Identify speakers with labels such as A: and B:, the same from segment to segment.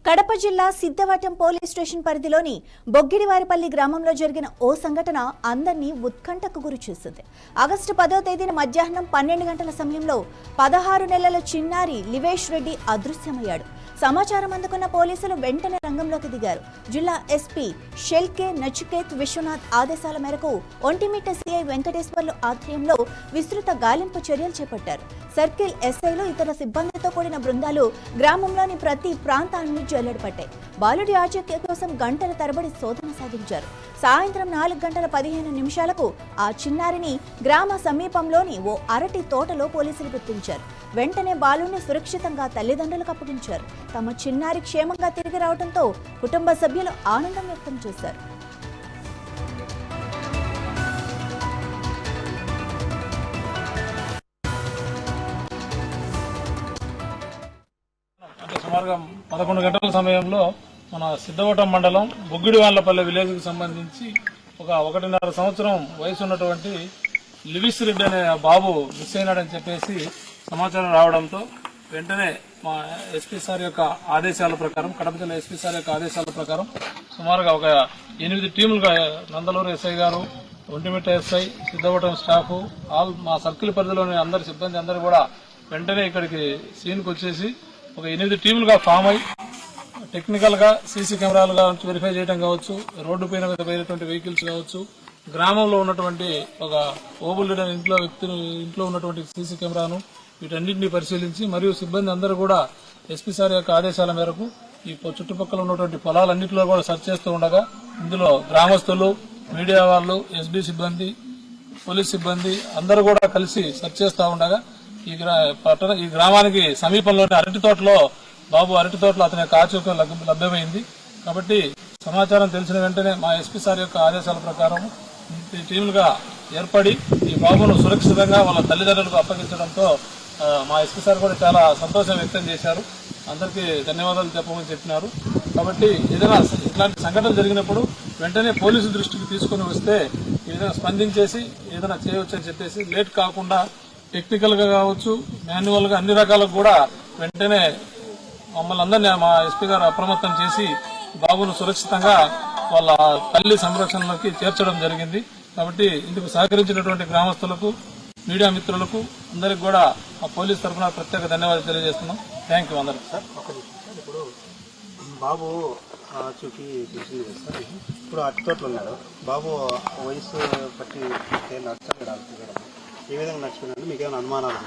A: కడప జిల్లా Siddhavatam police station పరిధిలోని బొగ్గిడివారిపల్లి గ్రామంలో జరిగిన ఓ సంఘటన అందరినీ ఉత్కంఠకు గురిచేసింది. ఆగస్టు 10వ తేదీన మధ్యాహ్నం 12 గంటల సమయంలో 16 నెలల చిన్నారి లివేష్ రెడ్డి అదృశ్యమయ్యాడు. సమాచారం అందుకున్న పోలీసులు వెంటనే రంగంలోకి దిగారు. జిల్లా ఎస్పీ షెల్కే నచికేత్ విశ్వనాథ్ ఆదేశాల మేరకు ఒంటిమిట్ట సిఐ వెంకటేశ్వర్లు ఆధ్వర్యంలో విస్తృత గాలింపు చర్యలు చేపట్టారు. సర్కిల్ ఎస్ఐలు ఇతర సిబ్బందితో కూడిన బృందాలు గ్రామంలోని ప్రతి ప్రాంతాన్ని జల్లెడపట్టాయి. బాలుడి ఆచూకీ కోసం గంటల తరబడి శోధన సాగించారు. సాయంత్రం 4:15 ఆ చిన్నారిని గ్రామ సమీపంలోని ఓ అరటి తోటలో పోలీసులు గుర్తించారు. వెంటనే బాలుడిని సురక్షితంగా తల్లిదండ్రులకు అప్పగించారు. తమ చిన్నారి క్షేమంగా తిరిగి రావడంతో కుటుంబ సభ్యులు ఆనందం వ్యక్తం చేశారు.
B: సుమారుగా 11 గంటల సమయంలో మన సిద్ధవటం మండలం బొగ్గిడివాళ్లపల్లె విలేజ్ కు సంబంధించి ఒక 1.5 సంవత్సరం వయసు ఉన్నటువంటి లివిస్ రెడ్డి అనే బాబు మిస్ అయినాడని చెప్పేసి సమాచారం రావడంతో వెంటనే మా ఎస్పీ సార్ యొక్క ఆదేశాల ప్రకారం, కడప జిల్లా ఎస్పీ సార్ యొక్క ఆదేశాల ప్రకారం సుమారుగా ఒక 8 టీములుగా నందలూరు ఎస్ఐ గారు, ఒంటిమిట్ట ఎస్ఐ, సిద్ధవటం స్టాఫ్, మా సర్కిల్ పరిధిలోని అందరి సిబ్బంది అందరూ కూడా వెంటనే ఇక్కడికి సీన్కి వచ్చేసి ఒక 8 టీములుగా ఫామ్ అయి టెక్నికల్ గా సీసీ కెమెరాలు వెరిఫై చేయడం కావచ్చు, రోడ్డు పైన పోయినటువంటి వెహికల్స్ కావచ్చు, గ్రామంలో ఉన్నటువంటి ఒక ఓబుల్ ఇంట్లో ఉన్నటువంటి సీసీ కెమెరాను వీటన్నింటినీ పరిశీలించి మరియు సిబ్బంది అందరూ కూడా ఎస్పీ సార్ యొక్క ఆదేశాల మేరకు ఈ చుట్టుపక్కల ఉన్నటువంటి పొలాలన్నింటిలో కూడా సెర్చ్ చేస్తూ ఉండగా ఇందులో గ్రామస్తులు, మీడియా వాళ్ళు, ఎస్బీ సిబ్బంది, పోలీస్ సిబ్బంది అందరూ కూడా కలిసి సెర్చ్ చేస్తూ ఉండగా ఈ గ్రామానికి సమీపంలోని అరటి తోటలో అతని యొక్క ఆచూకీ లభ్యమైంది. కాబట్టి సమాచారం తెలిసిన వెంటనే మా ఎస్పీ సార్ యొక్క ఆదేశాల ప్రకారం టీములుగా ఏర్పడి ఈ బాబును సురక్షితంగా వాళ్ళ తల్లిదండ్రులకు అప్పగించడంతో మా ఎస్పీ సార్ కూడా చాలా సంతోషం వ్యక్తం చేశారు. అందరికీ ధన్యవాదాలు చెప్పమని చెప్పినారు. కాబట్టి ఏదైనా ఇట్లాంటి సంఘటన జరిగినప్పుడు వెంటనే పోలీసు దృష్టికి తీసుకుని వస్తే ఏదైనా స్పందించేసి ఏదైనా చేయవచ్చని చెప్పేసి లేట్ కాకుండా టెక్నికల్ గా కావచ్చు, మాన్యువల్ గా అన్ని రకాలకు కూడా వెంటనే మమ్మల్ని అందరినీ మా ఎస్పీ గారు అప్రమత్తం చేసి బాబును సురక్షితంగా వాళ్ళ తల్లి సంరక్షణలోకి చేర్చడం జరిగింది. కాబట్టి ఇందుకు సహకరించినటువంటి గ్రామస్తులకు, మీడియా మిత్రులకు అందరికి కూడా ఆ పోలీస్ తరఫున ప్రత్యేక ధన్యవాదాలు తెలియజేస్తున్నాం. థ్యాంక్ యూ అందరికి.
C: సార్ ఇప్పుడు బాబు చూకి తెలిసింది కదా సార్, ఇప్పుడు అట్టి తోటలు ఉన్నాడు బాబు, వయసు పట్టి ఏ విధంగా నడిచిపోయినా మీకు ఏమైనా అనుమానాలు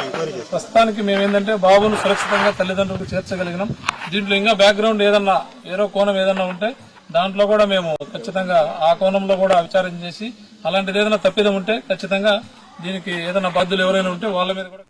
C: ఎంక్వైరీ చేస్తారు?
B: ప్రస్తుతానికి మేమేంటంటే బాబును సురక్షితంగా తల్లిదండ్రులకు చేర్చగలిగినాం. దీంట్లో ఇంకా బ్యాక్గ్రౌండ్ ఏదన్నా వేరే కోణం ఏదన్నా ఉంటే దాంట్లో కూడా మేము ఖచ్చితంగా ఆ కోణంలో కూడా విచారణ చేసి అలాంటిది ఏదైనా తప్పిదం ఉంటే ఖచ్చితంగా దీనికి ఏదైనా బాధ్యులు ఎవరైనా ఉంటే వాళ్ళ మీద కూడా